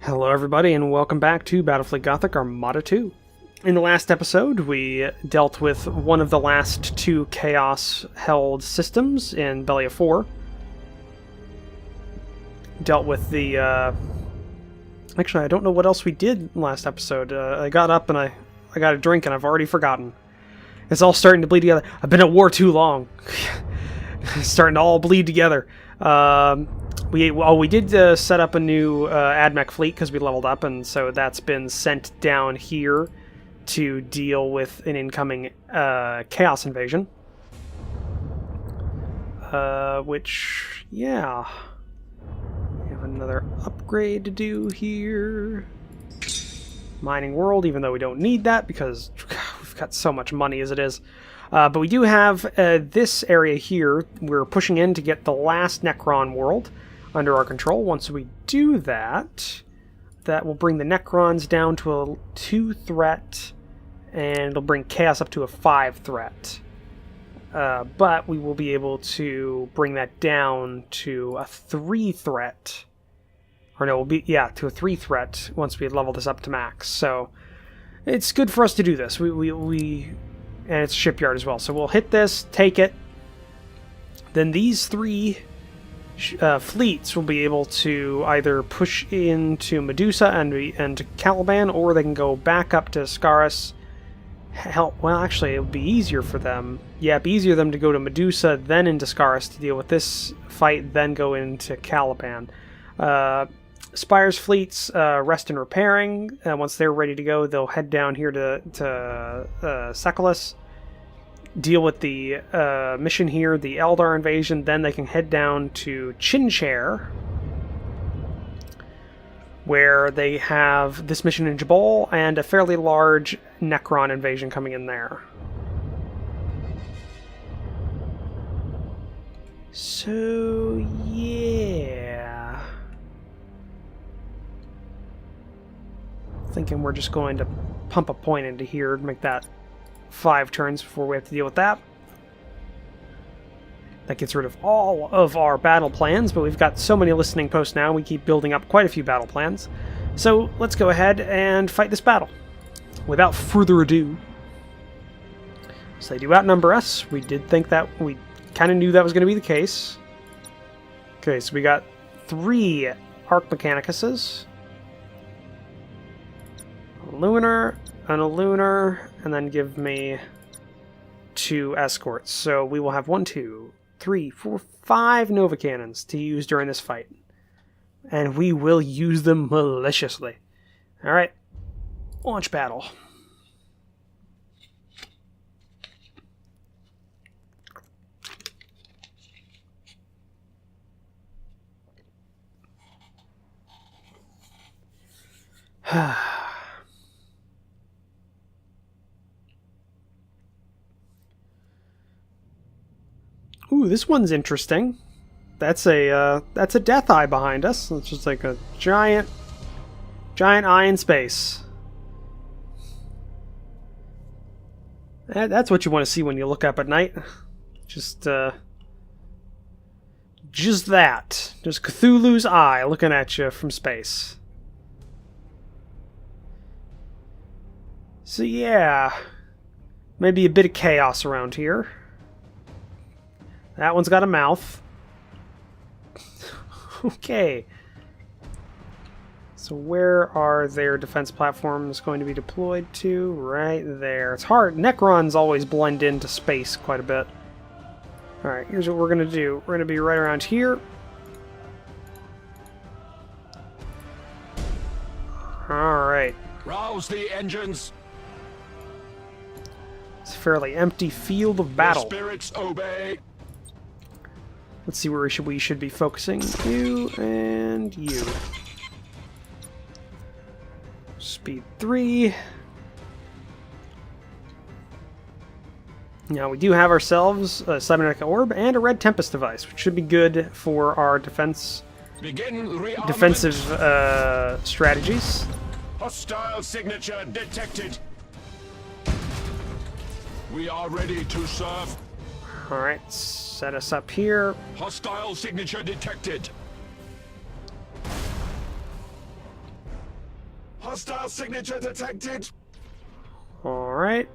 Hello everybody and welcome back to Battlefleet Gothic Armada 2. In the last episode we dealt with one of the last two chaos-held systems in Belly of 4. Dealt with the... Actually, I don't know what else we did last episode. I got up and I got a drink and I've already forgotten. It's all starting to bleed together. I've been at war too long. It's starting to all bleed together. We did set up a new AdMech fleet because we leveled up, and so that's been sent down here to deal with an incoming chaos invasion. Which, yeah, we have another upgrade to do here. Mining world, even though we don't need that because we've got so much money as it is. But we do have this area here. We're pushing in to get the last Necron world under our control. Once we do that, that will bring the Necrons down to a 2 threat, and it'll bring Chaos up to a 5 threat. But we will be able to bring that down to a 3 threat. Or no, to a 3 threat once we level this up to max. So it's good for us to do this. And it's a shipyard as well. So we'll hit this, take it. Then these 3 fleets will be able to either push into Medusa and to Caliban, or they can go back up to Scaris. Well, actually, it would be easier for them. Yeah, it'd be easier for them to go to Medusa, then into Scaris to deal with this fight, then go into Caliban. Spire's fleets rest in repairing. Once they're ready to go, they'll head down here to Sekulas, deal with the mission here, the Eldar invasion. Then they can head down to Chinchair, where they have this mission in Jabal and a fairly large Necron invasion coming in there. So, yeah. Thinking we're just going to pump a point into here to make that 5 turns before we have to deal with that. That gets rid of all of our battle plans, but we've got so many listening posts now, we keep building up quite a few battle plans. So let's go ahead and fight this battle. Without further ado. So they do outnumber us. We did think that, we kind of knew that was going to be the case. Okay, so we got 3 Arc Mechanicuses. A Lunar, and a Lunar, and then give me 2 escorts. So we will have 1, 2, 3, 4, 5 Nova Cannons to use during this fight. And we will use them maliciously. Alright, launch battle. Ooh, this one's interesting. That's a death eye behind us. It's just like a giant eye in space. That's what you want to see when you look up at night. Just that. Just Cthulhu's eye looking at you from space. So yeah, maybe a bit of chaos around here. That one's got a mouth. Okay. So where are their defense platforms going to be deployed to? Right there. It's hard. Necrons always blend into space quite a bit. Alright, here's what we're going to do. We're going to be right around here. Alright. Rouse the engines. It's a fairly empty field of battle. The spirits obey. Let's see where we should be focusing. You and you. Speed 3. Now we do have ourselves a cybernetic orb and a red tempest device, which should be good for our defensive strategies. Hostile signature detected. We are ready to serve. Alright, set us up here. Hostile signature detected. Hostile signature detected. Alright.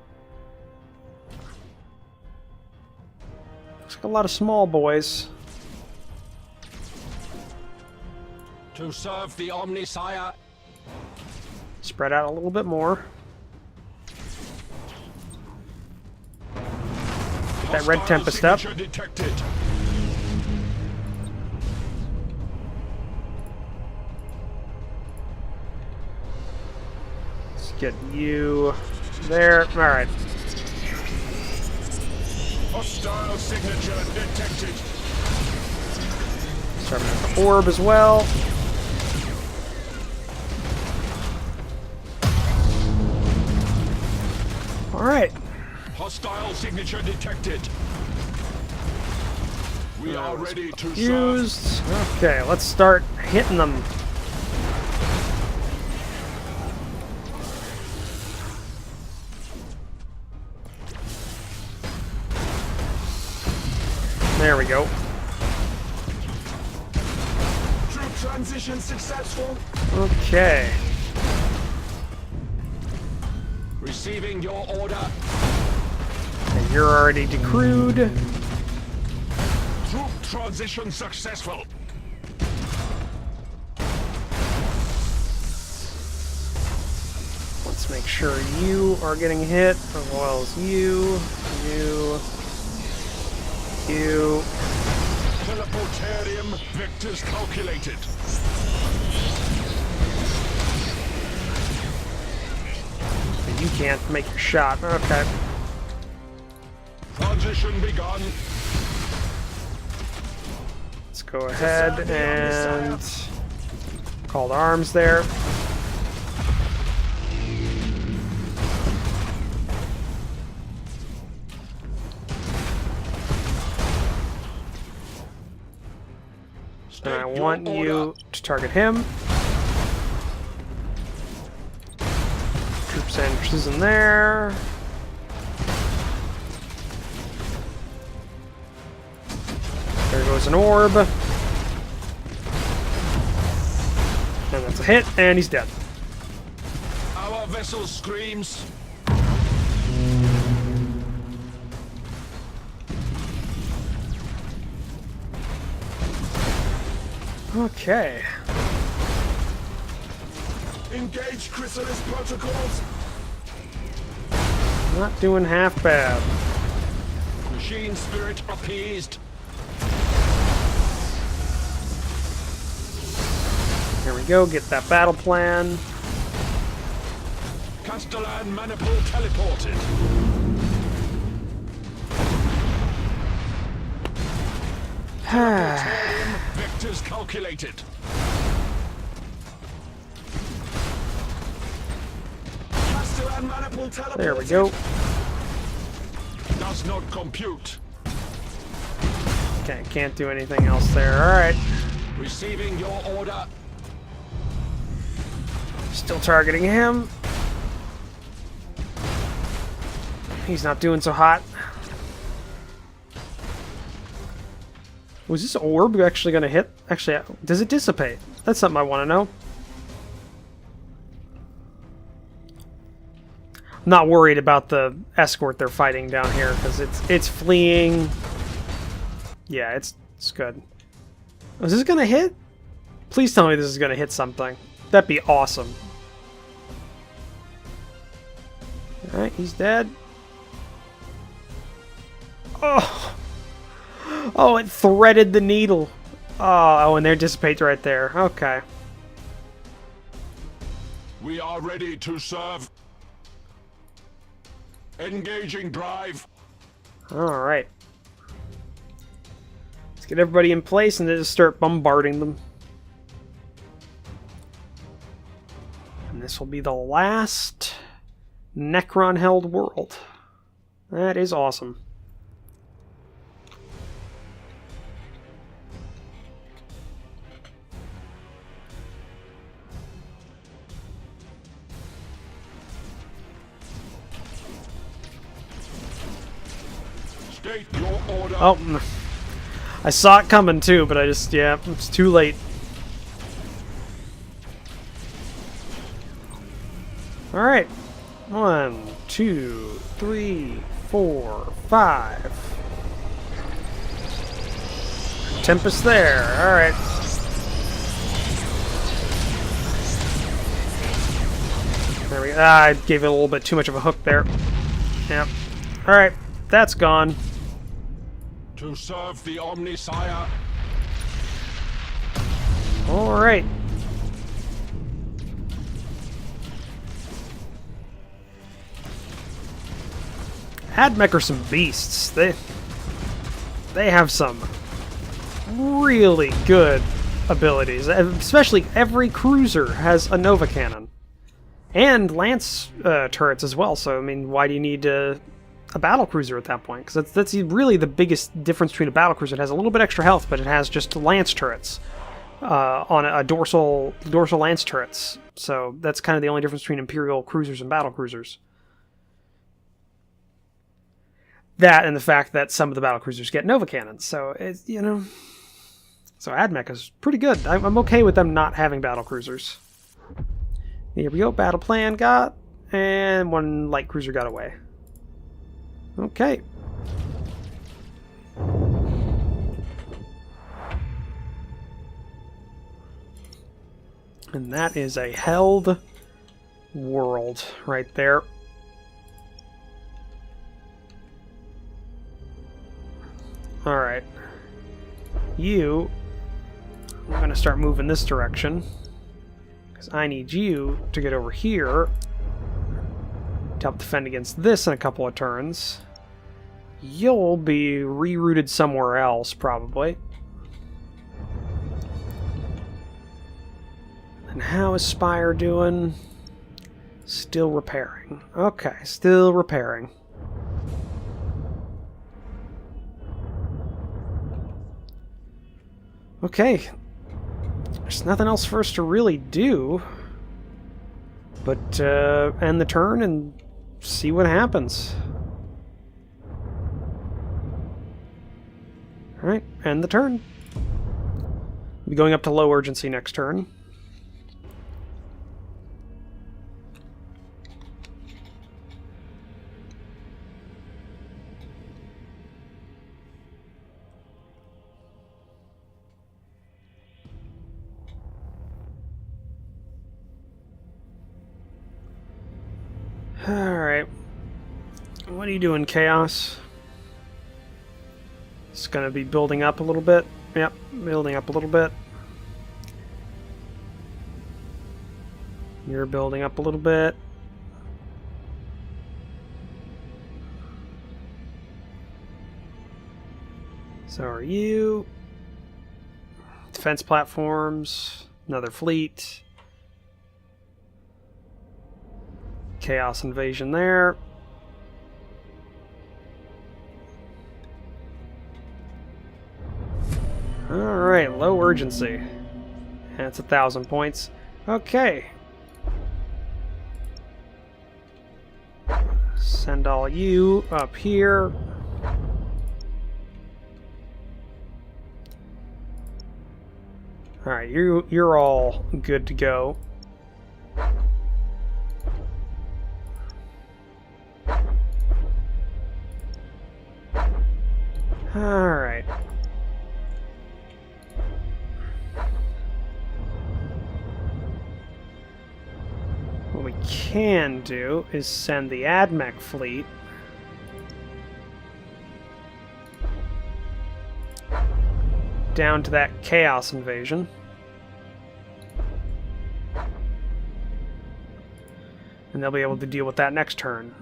Looks like a lot of small boys. To serve the Omnisire. Spread out a little bit more. Get that red Tempest up. Detected. Let's get you there. Alright. Hostile signature detected. Starting with the orb as well. Alright. Hostile signature detected. We are ready to serve. Used. Okay, let's start hitting them. There we go. Troop transition successful. Okay. Receiving your order. And you're already decrewed. Troop transition successful. Let's make sure you are getting hit as well as you. Teleportarium vectors calculated. You can't make your shot. Okay. Transition begun. Let's go ahead and call the arms there. And I want you to target him. Troop sandwiches in there. There goes an orb. And that's a hit, and he's dead. Our vessel screams. Okay. Engage chrysalis protocols. Not doing half bad. Machine spirit appeased. Here we go, get that battle plan. Castellan maniple teleported. Vectors calculated. Castellan maniple teleported. There we go. Does not compute. Okay, can't do anything else there. Alright. Receiving your order. Still targeting him. He's not doing so hot. Was this orb actually going to hit? Actually, does it dissipate? That's something I want to know. I'm not worried about the escort they're fighting down here because it's fleeing. Yeah, it's good. Is this going to hit? Please tell me this is going to hit something. That'd be awesome. Alright, he's dead. Oh! Oh, it threaded the needle. Oh, and there dissipates right there. Okay. We are ready to serve. Engaging drive. Alright. Let's get everybody in place and then just start bombarding them. And this will be the last Necron-held world. That is awesome. State your order. Oh, I saw it coming too, but I just, yeah, it's too late. Alright. 1, 2, 3, 4, 5. Tempest there. Alright. There we go. I gave it a little bit too much of a hook there. Yep. Alright. That's gone. To serve the Omnisire. Alright. Admech are some beasts. They have some really good abilities. Especially every cruiser has a Nova Cannon. And Lance turrets as well. So, I mean, why do you need a battle cruiser at that point? Because that's really the biggest difference between a battle cruiser. It has a little bit extra health, but it has just Lance turrets on a dorsal Lance turrets. So that's kind of the only difference between Imperial cruisers and battle cruisers. That and the fact that some of the battle cruisers get Nova cannons. So it's, you know, so Admech is pretty good. I'm okay with them not having battle cruisers. Here we go. Battle plan got, and one light cruiser got away. Okay. And that is a held world right there. Alright. I'm going to start moving this direction. Because I need you to get over here to help defend against this in a couple of turns. You'll be rerouted somewhere else, probably. And how is Spire doing? Still repairing. Okay, still repairing. Okay. There's nothing else for us to really do but end the turn and see what happens. Alright, end the turn. We'll be going up to low urgency next turn. Alright. What are you doing, Chaos? It's going to be building up a little bit. Yep, building up a little bit. You're building up a little bit. So are you. Defense platforms. Another fleet. Chaos invasion there. Alright, low urgency. That's 1,000 points. Okay. Send all you up here. Alright, you're all good to go. Alright. What we can do is send the Admech fleet down to that Chaos invasion. And they'll be able to deal with that next turn.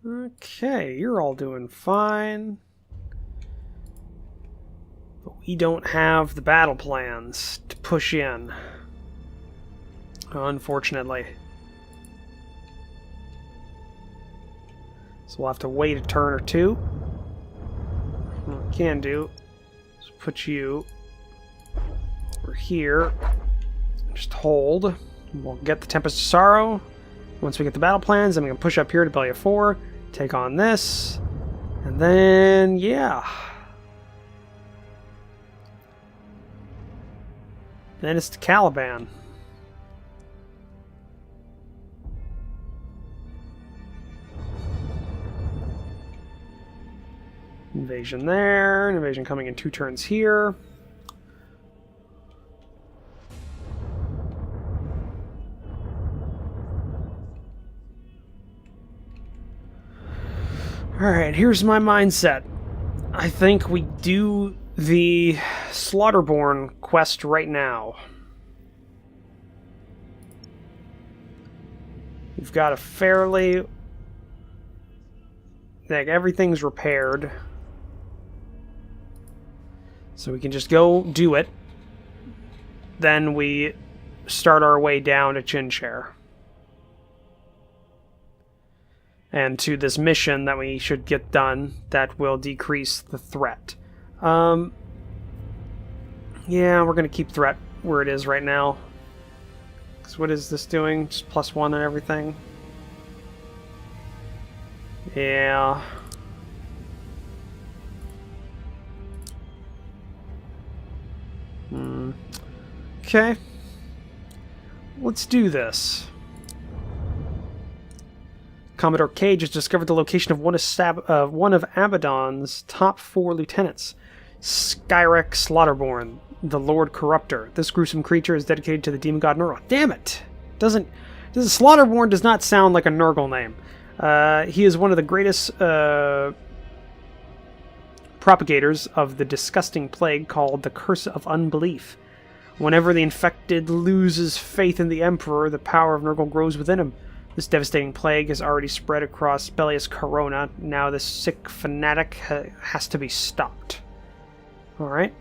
Okay, you're all doing fine. But we don't have the battle plans to push in. Unfortunately. So we'll have to wait a turn or two. What we can do is put you over here. Just hold. We'll get the Tempest of Sorrow. Once we get the battle plans, then we can push up here to Belia 4. Take on this, and then, yeah. Then it's to Caliban. Invasion there. Invasion coming in 2 turns here. Alright, here's my mindset. I think we do the Slaughterborn quest right now. We've got a fairly... like, everything's repaired. So we can just go do it. Then we start our way down to Chinchair. And to this mission that we should get done that will decrease the threat. Yeah, we're going to keep threat where it is right now. Because what is this doing? Just +1 and everything? Yeah. Okay. Let's do this. Commodore Cage has discovered the location of one of Abaddon's top 4 lieutenants, Skyrek Slaughterborn, the Lord Corruptor. This gruesome creature is dedicated to the demon god Nurgle. Damn it! Slaughterborn does not sound like a Nurgle name. He is one of the greatest propagators of the disgusting plague called the Curse of Unbelief. Whenever the infected loses faith in the Emperor, the power of Nurgle grows within him. This devastating plague has already spread across Bellius Corona. Now this sick fanatic has to be stopped. Alright.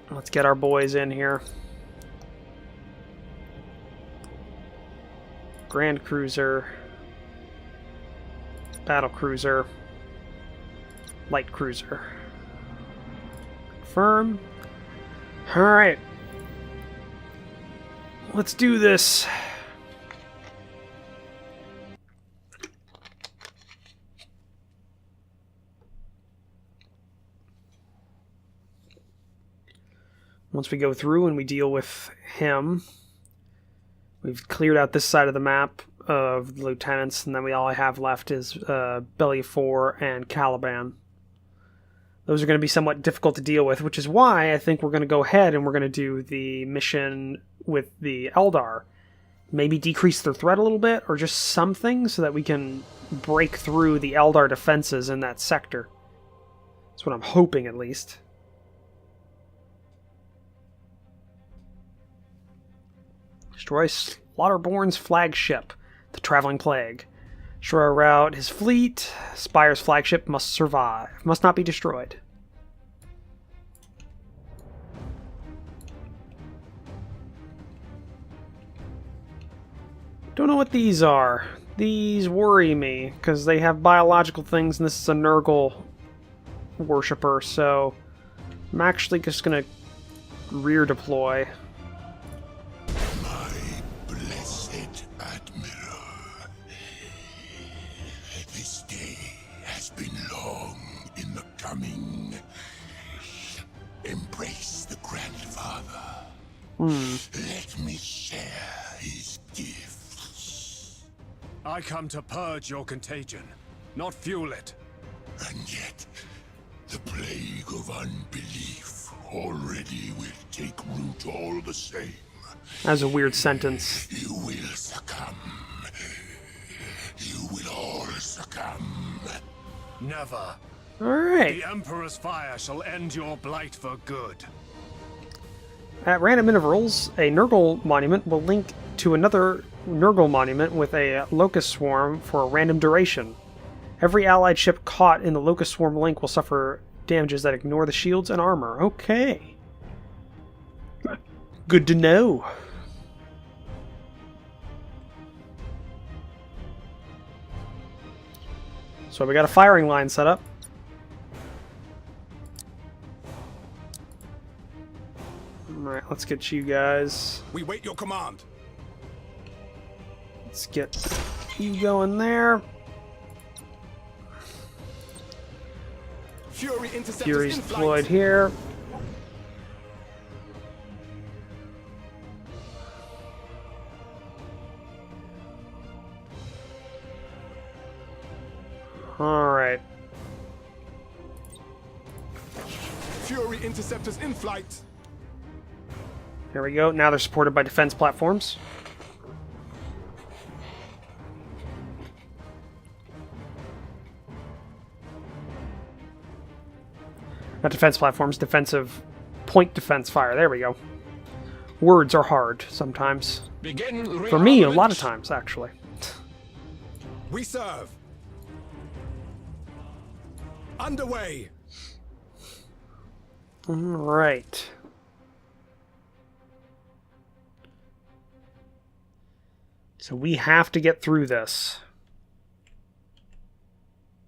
Let's get our boys in here. Grand Cruiser. Battle Cruiser. Light Cruiser. Confirm. Alright. Let's do this. Once we go through and we deal with him, we've cleared out this side of the map of the lieutenants, and then all I have left is Bellifor and Caliban. Those are going to be somewhat difficult to deal with, which is why I think we're going to go ahead and we're going to do the mission with the Eldar. Maybe decrease their threat a little bit, or just something, so that we can break through the Eldar defenses in that sector. That's what I'm hoping, at least. Destroy Slaughterborn's flagship, the Traveling Plague. Destroy or rout his fleet. Spire's flagship must survive. Must not be destroyed. Don't know what these are. These worry me, because they have biological things, and this is a Nurgle worshipper, so I'm actually just going to rear deploy. Embrace the grandfather. Let me share his gifts. I come to purge your contagion, not fuel it. And yet, the plague of unbelief already will take root all the same. That's a weird sentence. You will succumb. You will all succumb. Never. Alright. The Emperor's fire shall end your blight for good. At random intervals, a Nurgle monument will link to another Nurgle monument with a Locust Swarm for a random duration. Every allied ship caught in the Locust Swarm link will suffer damages that ignore the shields and armor. Okay. Good to know. So we got a firing line set up. Alright, let's get you guys. We wait your command. Let's get you going there. Fury interceptors Fury's in flight. deployed here. Fury interceptors in flight. There we go. Now they're supported by defense platforms. Not defense platforms, defensive point defense fire. There we go. Words are hard sometimes. For me, a lot of times, actually. We serve. Underway. Alright. So we have to get through this.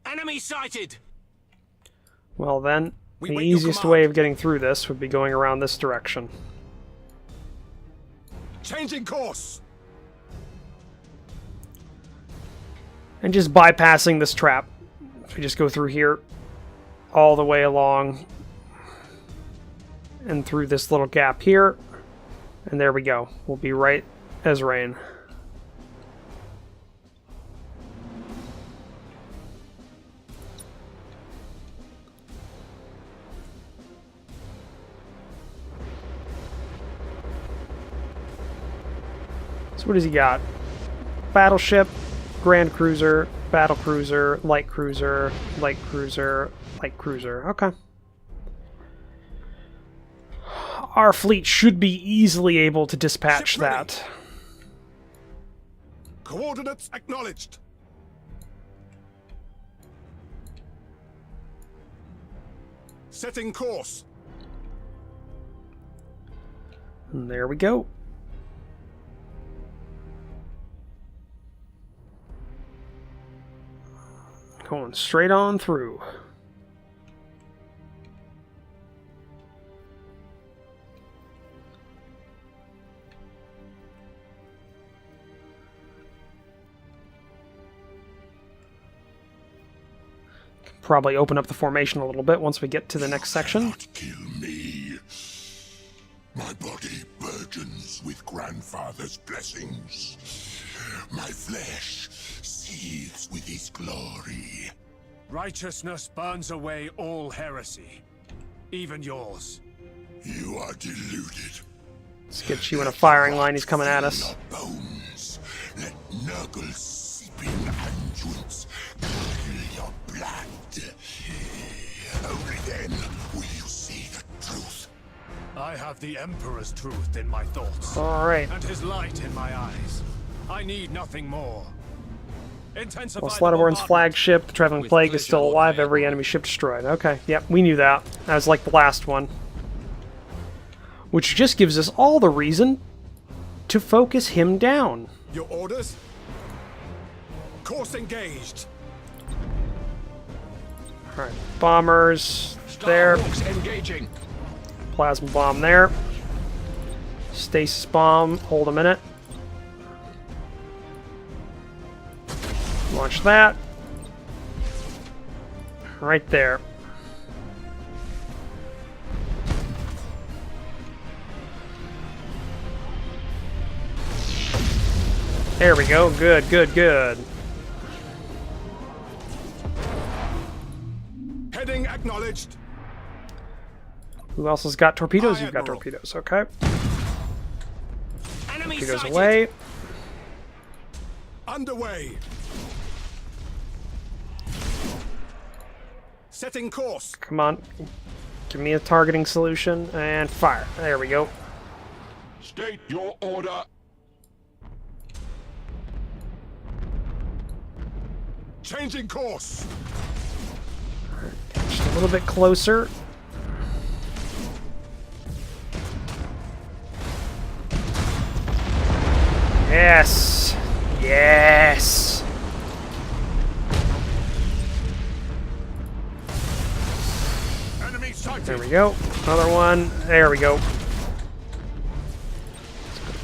Enemy sighted. Well then, We the wait your easiest command. way of getting through this would be going around this direction. Changing course. And just bypassing this trap. We just go through here, all the way along, and through this little gap here, and there we go. We'll be right as rain. So what does he got? Battleship, Grand Cruiser, Battle Cruiser, Light Cruiser, Light Cruiser, Light Cruiser. Okay. Our fleet should be easily able to dispatch Ship ready. that. Coordinates acknowledged. Setting course. And there we go. Going straight on through. Probably open up the formation a little bit once we get to the next section. Cannot kill me. My body burgeons with grandfather's blessings. My flesh seethes with his glory. Righteousness burns away all heresy, even yours. You are deluded. Let's get you in a firing line. He's coming at us. Your bones. Let Nurgle seeping unguents curdle your blood. Only then will you see the truth. I have the Emperor's truth in my thoughts, Alright. and his light in my eyes. I need nothing more. Intensify Well, the Slaughterborn's bombardment. flagship, the Traveling With Plague, is still pleasure, alive. Lord Every enemy ship destroyed. Okay, yep, we knew that. That was like the last one. Which just gives us all the reason to focus him down. Your orders? Course engaged. Alright, bombers there. Engaging. Plasma bomb there. Stasis bomb, hold a minute. Launch that. Right there. There we go. Good, good, good. Heading acknowledged. Who else has got torpedoes? Aye, You've got Admiral. torpedoes, okay. Enemy Torpedoes sighted. away. Underway. Setting course. Come on. Give me a targeting solution and fire. There we go. State your order. Changing course. Just a little bit closer. Yes. Yes. Enemy sighted. There we go. Another one. There we go.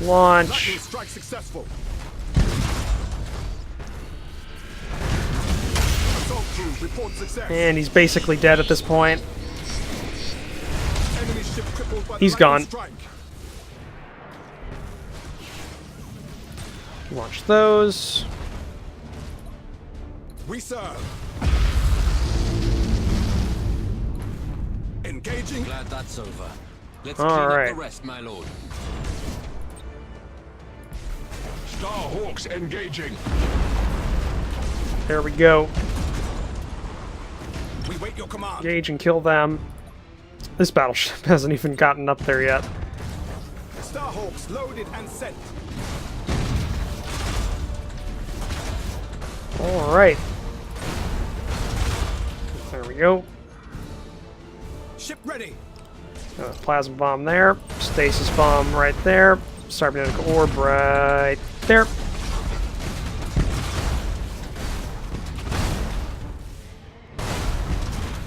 Launch. Lightning strike successful. Assault crew report success. And he's basically dead at this point. Enemy ship crippled by the He's lightning gone. strike. Launch those. We serve. Engaging. Engaging. Glad that's over. Let's All clean up right. the rest, my lord. Starhawks engaging. There we go. We wait your command. Engage and kill them. This battleship hasn't even gotten up there yet. Starhawks loaded and sent. Alright. There we go. Ship ready. Plasma bomb there. Stasis bomb right there. Cybernetic orb right there.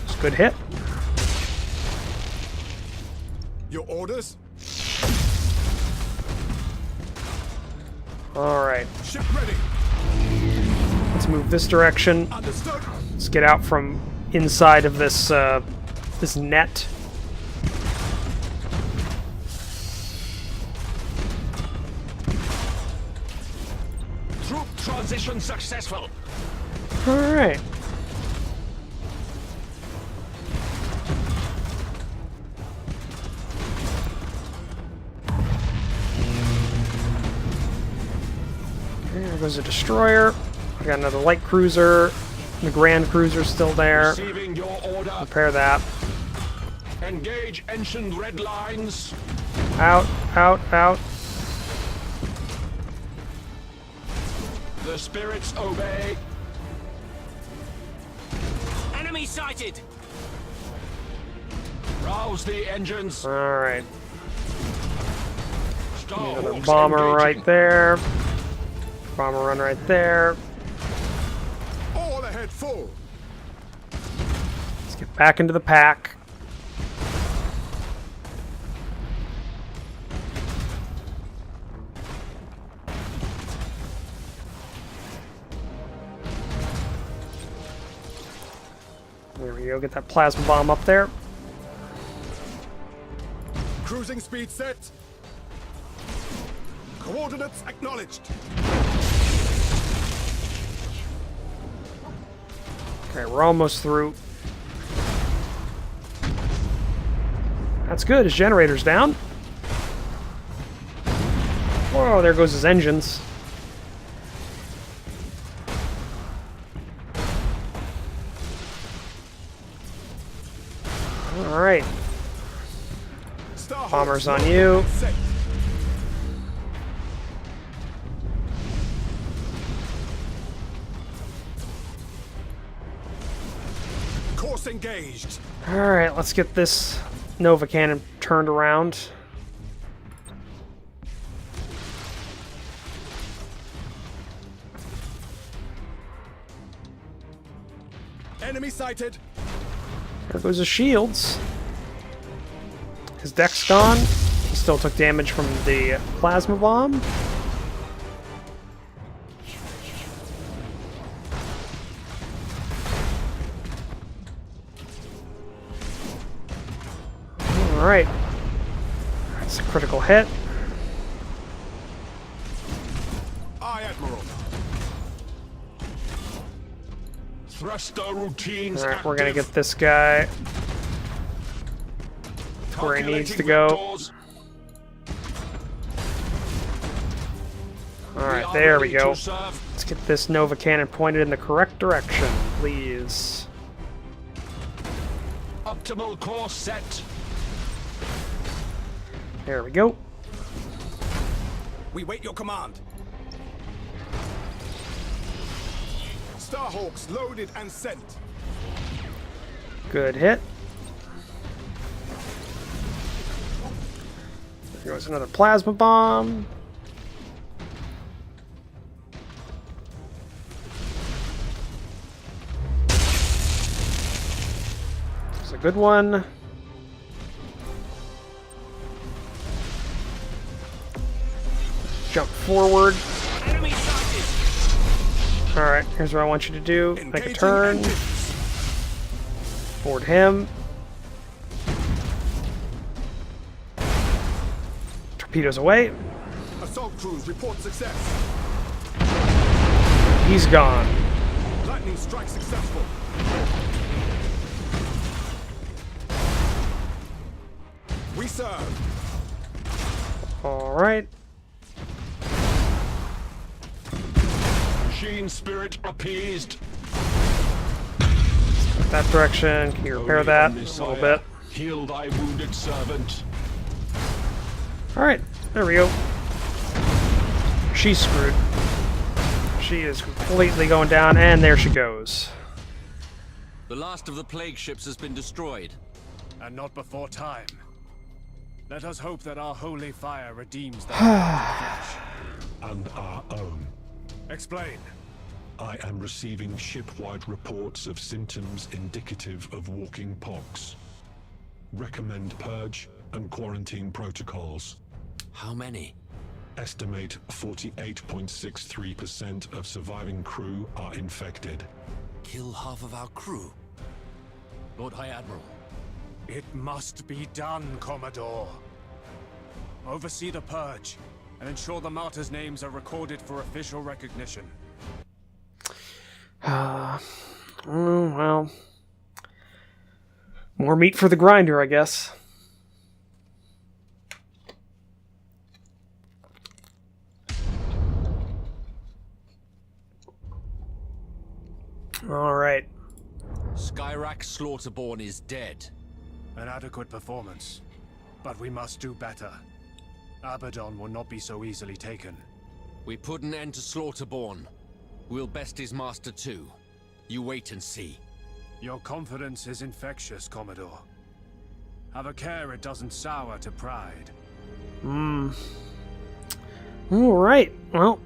It's a good hit. Your orders? Alright. Ship ready. Let's move this direction. Understood. Let's get out from inside of this this net. Troop transition successful. Alright. There goes a destroyer. We got another light cruiser. The grand cruiser's still there. Receiving your order. Repair that. Engage ancient red lines. Out, out, out. The spirits obey. Enemy sighted. Rouse the engines. Alright. Another Starhawks bomber engaging. right there. Bomber run right there. All ahead full. Let's get back into the pack. There we go, get that plasma bomb up there. Cruising speed set. Coordinates acknowledged. Okay, we're almost through. That's good, his generator's down. Whoa, there goes his engines. Alright, bombers on you. Course engaged. Alright, let's get this Nova cannon turned around. Enemy sighted. There goes his shields. His deck's gone. He still took damage from the plasma bomb. Alright. That's a critical hit. Aye, Admiral. Thruster routines. Alright, we're gonna active. get this guy to where he needs to go. Calculating vectors. Alright, are there we ready go. to serve. Let's get this Nova cannon pointed in the correct direction, please. Optimal course set. There we go. We wait your command. Starhawks loaded and sent. Good hit. There goes another plasma bomb. It's a good one. Jump forward. Enemy sighted. Alright, here's what I want you to do. Make a Engaging turn. engines. Board him. Torpedoes away. Assault crews report success. He's gone. Lightning strike successful. We serve. Alright. Machine spirit appeased. That direction. Can you repair that a little bit? Heal thy wounded servant. Alright, there we go. She's screwed. She is completely going down, and there she goes. The last of the plague ships has been destroyed. And not before time. Let us hope that our holy fire redeems that flesh. And our own. Explain. I am receiving ship-wide reports of symptoms indicative of walking pox. Recommend purge and quarantine protocols. How many? Estimate 48.63% of surviving crew are infected. Kill half of our crew. Lord High Admiral. It must be done, Commodore. Oversee the purge, and ensure the martyrs' names are recorded for official recognition. Well, more meat for the grinder, I guess. Alright. Skyrack Slaughterborn is dead. An adequate performance, but we must do better. Abaddon will not be so easily taken. We put an end to Slaughterborn. We'll best his master too. You wait and see. Your confidence is infectious, Commodore. Have a care it doesn't sour to pride. Alright, well,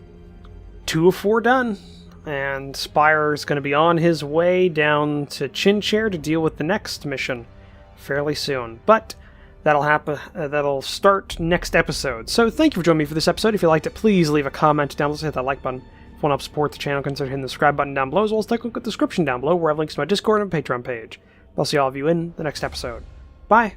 2 of 4 done. And Spire's going to be on his way down to Chinchair to deal with the next mission fairly soon. But that'll happen. That'll start next episode. So thank you for joining me for this episode. If you liked it, please leave a comment down below. Hit that like button. If you want to help support the channel, consider hitting the subscribe button down below, as well as take a look at the description down below, where I have links to my Discord and Patreon page. I'll see all of you in the next episode. Bye.